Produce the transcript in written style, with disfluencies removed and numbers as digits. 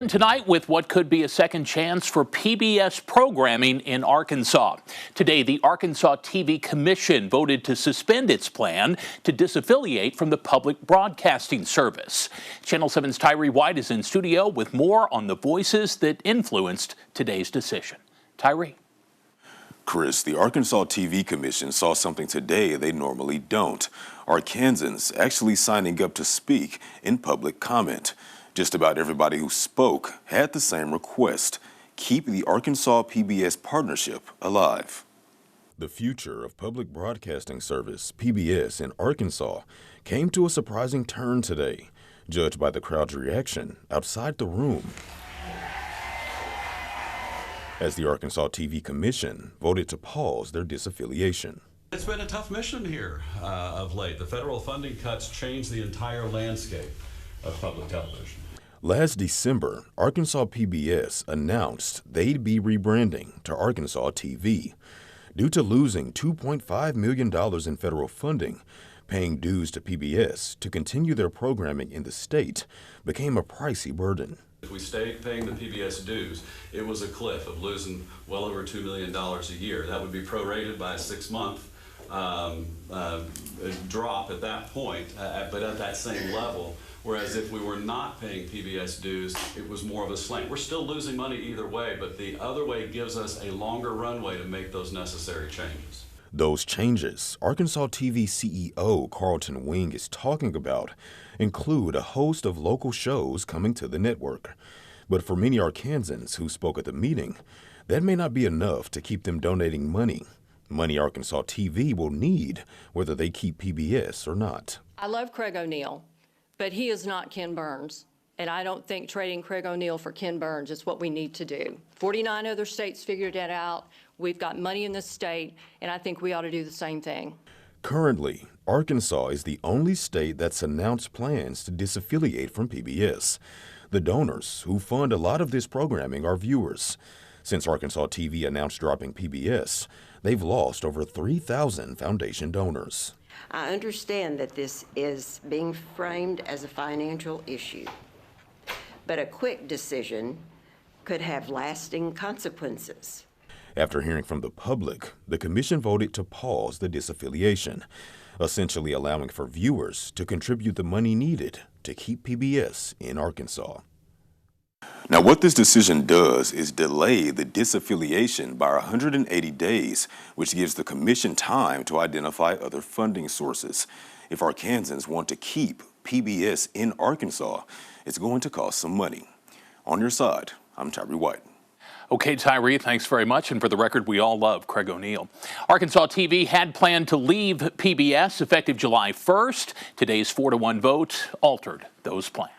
Tonight with what could be a second chance for PBS programming in Arkansas. Today, the Arkansas TV Commission voted to suspend its plan to disaffiliate from the public broadcasting service. Channel 7's Tyree White is in studio with more on the voices that influenced today's decision. Tyree. Chris, the Arkansas TV Commission saw something today they normally don't. Arkansans actually signing up to speak in public comment. Just about everybody who spoke had the same request: keep the Arkansas PBS partnership alive. The future of public broadcasting service, PBS, in Arkansas came to a surprising turn today, judged by the crowd's reaction outside the room, as the Arkansas TV Commission voted to pause their disaffiliation. It's been a tough mission here of late. The federal funding cuts changed the entire landscape of public television. Last December, Arkansas PBS announced they'd be rebranding to Arkansas TV. Due to losing $2.5 million in federal funding, paying dues to PBS to continue their programming in the state became a pricey burden. If we stayed paying the PBS dues, it was a cliff of losing well over $2 million a year. That would be prorated by a 6-month drop at that point, but at that same level. Whereas if we were not paying PBS dues, it was more of a slant. We're still losing money either way, but the other way gives us a longer runway to make those necessary changes. Those changes Arkansas TV CEO Carlton Wing is talking about include a host of local shows coming to the network. But for many Arkansans who spoke at the meeting, that may not be enough to keep them donating money. Money Arkansas TV will need, whether they keep PBS or not. I love Craig O'Neill, but he is not Ken Burns. And I don't think trading Craig O'Neill for Ken Burns is what we need to do. 49 other states figured it out. We've got money in this state, and I think we ought to do the same thing. Currently, Arkansas is the only state that's announced plans to disaffiliate from PBS. The donors who fund a lot of this programming are viewers. Since Arkansas TV announced dropping PBS, they've lost over 3,000 foundation donors. I understand that this is being framed as a financial issue, but a quick decision could have lasting consequences. After hearing from the public, the commission voted to pause the disaffiliation, essentially allowing for viewers to contribute the money needed to keep PBS in Arkansas. Now, what this decision does is delay the disaffiliation by 180 days, which gives the commission time to identify other funding sources. If Arkansans want to keep PBS in Arkansas, it's going to cost some money. On your side, I'm Tyree White. Okay, Tyree, thanks very much. And for the record, we all love Craig O'Neill. Arkansas TV had planned to leave PBS effective July 1st. Today's 4-1 vote altered those plans.